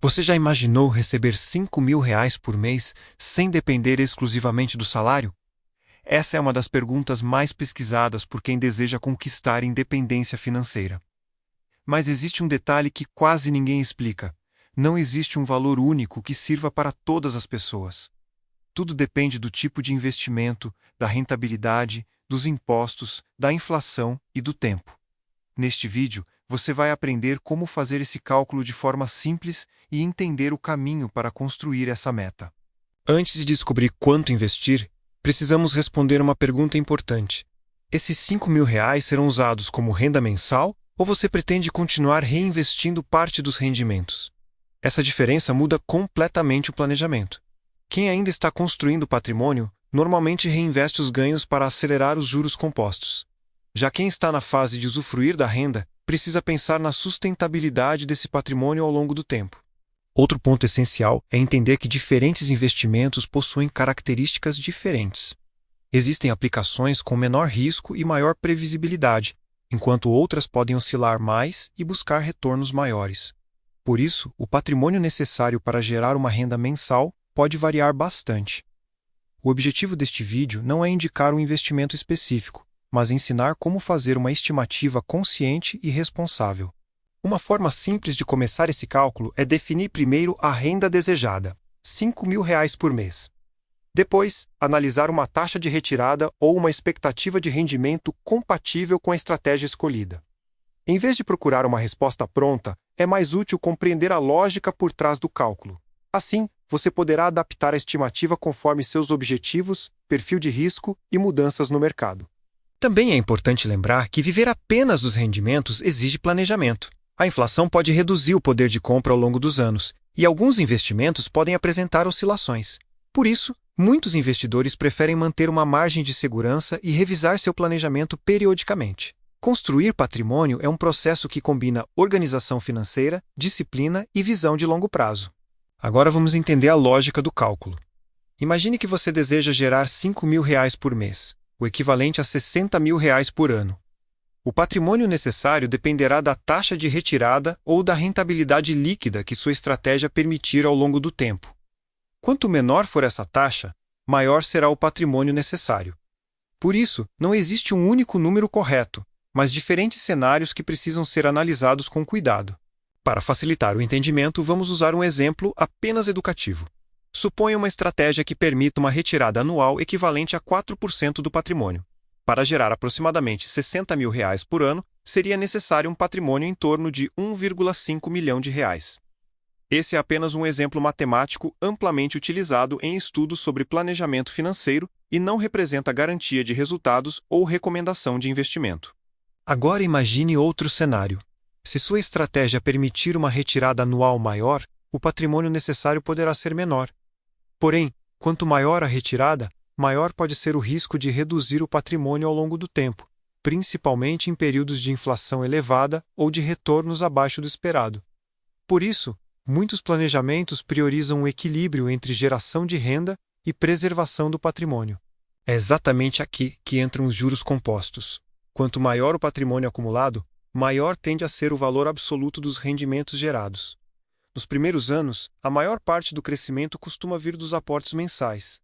Você já imaginou receber R$ 5.000 por mês sem depender exclusivamente do salário? Essa é uma das perguntas mais pesquisadas por quem deseja conquistar independência financeira. Mas existe um detalhe que quase ninguém explica: não existe um valor único que sirva para todas as pessoas. Tudo depende do tipo de investimento, da rentabilidade, dos impostos, da inflação e do tempo. Neste vídeo, você vai aprender como fazer esse cálculo de forma simples e entender o caminho para construir essa meta. Antes de descobrir quanto investir, precisamos responder uma pergunta importante. Esses R$ 5.000 serão usados como renda mensal ou você pretende continuar reinvestindo parte dos rendimentos? Essa diferença muda completamente o planejamento. Quem ainda está construindo patrimônio normalmente reinveste os ganhos para acelerar os juros compostos. Já quem está na fase de usufruir da renda precisa pensar na sustentabilidade desse patrimônio ao longo do tempo. Outro ponto essencial é entender que diferentes investimentos possuem características diferentes. Existem aplicações com menor risco e maior previsibilidade, enquanto outras podem oscilar mais e buscar retornos maiores. Por isso, o patrimônio necessário para gerar uma renda mensal pode variar bastante. O objetivo deste vídeo não é indicar um investimento específico, mas ensinar como fazer uma estimativa consciente e responsável. Uma forma simples de começar esse cálculo é definir primeiro a renda desejada, R$ 5.000 por mês. Depois, analisar uma taxa de retirada ou uma expectativa de rendimento compatível com a estratégia escolhida. Em vez de procurar uma resposta pronta, é mais útil compreender a lógica por trás do cálculo. Assim, você poderá adaptar a estimativa conforme seus objetivos, perfil de risco e mudanças no mercado. Também é importante lembrar que viver apenas dos rendimentos exige planejamento. A inflação pode reduzir o poder de compra ao longo dos anos, e alguns investimentos podem apresentar oscilações. Por isso, muitos investidores preferem manter uma margem de segurança e revisar seu planejamento periodicamente. Construir patrimônio é um processo que combina organização financeira, disciplina e visão de longo prazo. Agora vamos entender a lógica do cálculo. Imagine que você deseja gerar R$ 5.000 por mês, o equivalente a R$ 60.000 por ano. O patrimônio necessário dependerá da taxa de retirada ou da rentabilidade líquida que sua estratégia permitir ao longo do tempo. Quanto menor for essa taxa, maior será o patrimônio necessário. Por isso, não existe um único número correto, mas diferentes cenários que precisam ser analisados com cuidado. Para facilitar o entendimento, vamos usar um exemplo apenas educativo. Suponha uma estratégia que permita uma retirada anual equivalente a 4% do patrimônio. Para gerar aproximadamente R$ 60.000 por ano, seria necessário um patrimônio em torno de R$ 1,5 milhão. Esse é apenas um exemplo matemático amplamente utilizado em estudos sobre planejamento financeiro e não representa garantia de resultados ou recomendação de investimento. Agora imagine outro cenário. Se sua estratégia permitir uma retirada anual maior, o patrimônio necessário poderá ser menor. Porém, quanto maior a retirada, maior pode ser o risco de reduzir o patrimônio ao longo do tempo, principalmente em períodos de inflação elevada ou de retornos abaixo do esperado. Por isso, muitos planejamentos priorizam um equilíbrio entre geração de renda e preservação do patrimônio. É exatamente aqui que entram os juros compostos. Quanto maior o patrimônio acumulado, maior tende a ser o valor absoluto dos rendimentos gerados. Nos primeiros anos, a maior parte do crescimento costuma vir dos aportes mensais.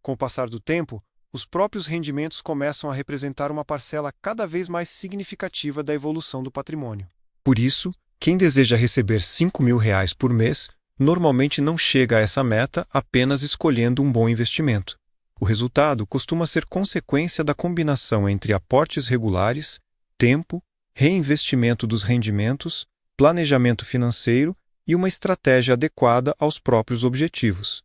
Com o passar do tempo, os próprios rendimentos começam a representar uma parcela cada vez mais significativa da evolução do patrimônio. Por isso, quem deseja receber R$ 5.000 por mês, normalmente não chega a essa meta apenas escolhendo um bom investimento. O resultado costuma ser consequência da combinação entre aportes regulares, tempo, reinvestimento dos rendimentos, planejamento financeiro e uma estratégia adequada aos próprios objetivos.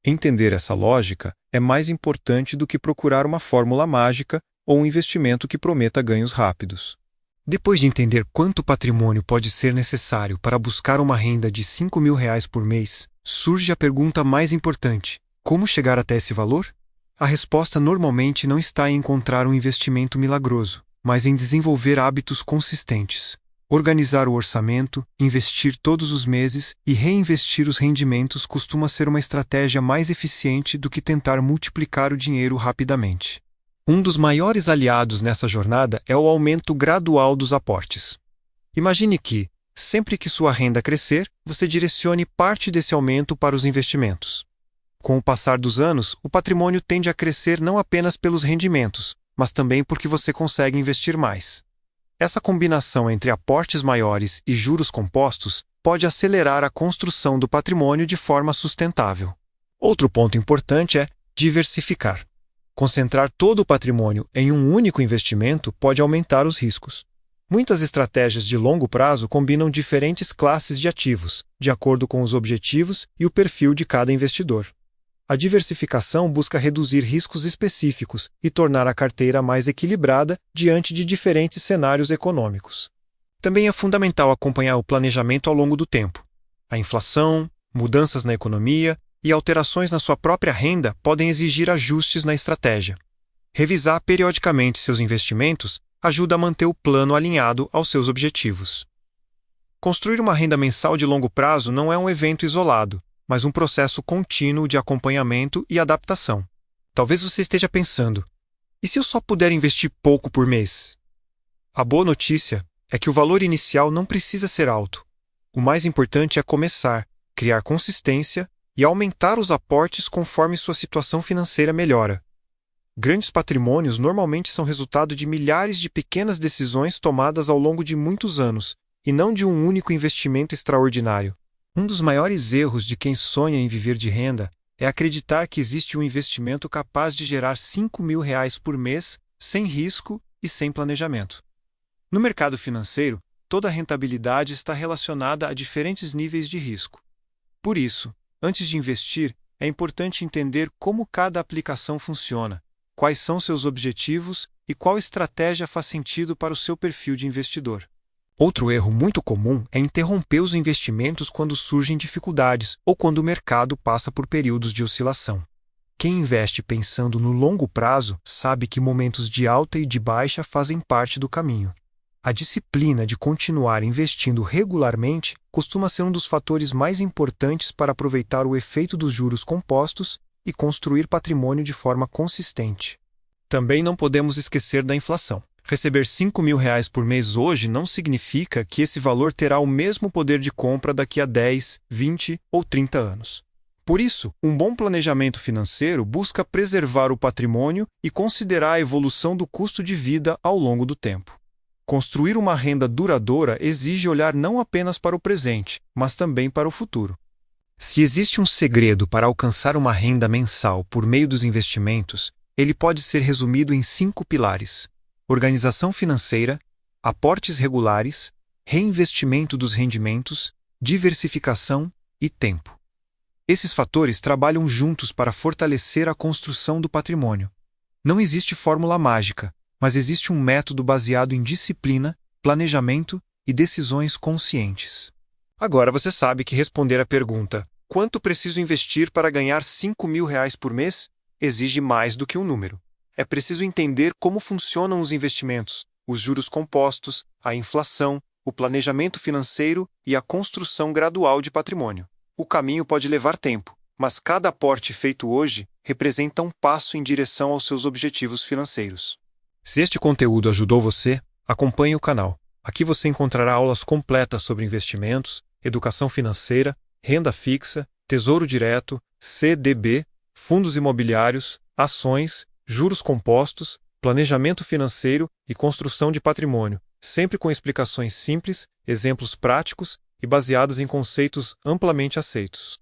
Entender essa lógica é mais importante do que procurar uma fórmula mágica ou um investimento que prometa ganhos rápidos. Depois de entender quanto patrimônio pode ser necessário para buscar uma renda de R$ 5.000 por mês, surge a pergunta mais importante: como chegar até esse valor? A resposta normalmente não está em encontrar um investimento milagroso, mas em desenvolver hábitos consistentes. Organizar o orçamento, investir todos os meses e reinvestir os rendimentos costuma ser uma estratégia mais eficiente do que tentar multiplicar o dinheiro rapidamente. Um dos maiores aliados nessa jornada é o aumento gradual dos aportes. Imagine que, Sempre que sua renda crescer, você direcione parte desse aumento para os investimentos. Com o passar dos anos, o patrimônio tende a crescer não apenas pelos rendimentos, mas também porque você consegue investir mais. Essa combinação entre aportes maiores e juros compostos pode acelerar a construção do patrimônio de forma sustentável. Outro ponto importante é diversificar. Concentrar todo o patrimônio em um único investimento pode aumentar os riscos. Muitas estratégias de longo prazo combinam diferentes classes de ativos, de acordo com os objetivos e o perfil de cada investidor. A diversificação busca reduzir riscos específicos e tornar a carteira mais equilibrada diante de diferentes cenários econômicos. Também é fundamental acompanhar o planejamento ao longo do tempo. A inflação, mudanças na economia e alterações na sua própria renda podem exigir ajustes na estratégia. Revisar periodicamente seus investimentos ajuda a manter o plano alinhado aos seus objetivos. Construir uma renda mensal de longo prazo não é um evento isolado, mas um processo contínuo de acompanhamento e adaptação. Talvez você esteja pensando: e se eu só puder investir pouco por mês? A boa notícia é que o valor inicial não precisa ser alto. O mais importante é começar, criar consistência e aumentar os aportes conforme sua situação financeira melhora. Grandes patrimônios normalmente são resultado de milhares de pequenas decisões tomadas ao longo de muitos anos, e não de um único investimento extraordinário. Um dos maiores erros de quem sonha em viver de renda é acreditar que existe um investimento capaz de gerar R$ 5.000 por mês, sem risco e sem planejamento. No mercado financeiro, toda rentabilidade está relacionada a diferentes níveis de risco. Por isso, antes de investir, é importante entender como cada aplicação funciona, quais são seus objetivos e qual estratégia faz sentido para o seu perfil de investidor. Outro erro muito comum é interromper os investimentos quando surgem dificuldades ou quando o mercado passa por períodos de oscilação. Quem investe pensando no longo prazo sabe que momentos de alta e de baixa fazem parte do caminho. A disciplina de continuar investindo regularmente costuma ser um dos fatores mais importantes para aproveitar o efeito dos juros compostos e construir patrimônio de forma consistente. Também não podemos esquecer da inflação. Receber R$ 5.000 por mês hoje não significa que esse valor terá o mesmo poder de compra daqui a 10, 20 ou 30 anos. Por isso, um bom planejamento financeiro busca preservar o patrimônio e considerar a evolução do custo de vida ao longo do tempo. Construir uma renda duradoura exige olhar não apenas para o presente, mas também para o futuro. Se existe um segredo para alcançar uma renda mensal por meio dos investimentos, ele pode ser resumido em 5 pilares: organização financeira, aportes regulares, reinvestimento dos rendimentos, diversificação e tempo. Esses fatores trabalham juntos para fortalecer a construção do patrimônio. Não existe fórmula mágica, mas existe um método baseado em disciplina, planejamento e decisões conscientes. Agora você sabe que responder à pergunta "quanto preciso investir para ganhar R$ 5.000 por mês?" exige mais do que um número. É preciso entender como funcionam os investimentos, os juros compostos, a inflação, o planejamento financeiro e a construção gradual de patrimônio. O caminho pode levar tempo, mas cada aporte feito hoje representa um passo em direção aos seus objetivos financeiros. Se este conteúdo ajudou você, acompanhe o canal. Aqui você encontrará aulas completas sobre investimentos, educação financeira, renda fixa, tesouro direto, CDB, fundos imobiliários, ações, juros compostos, planejamento financeiro e construção de patrimônio, sempre com explicações simples, exemplos práticos e baseadas em conceitos amplamente aceitos.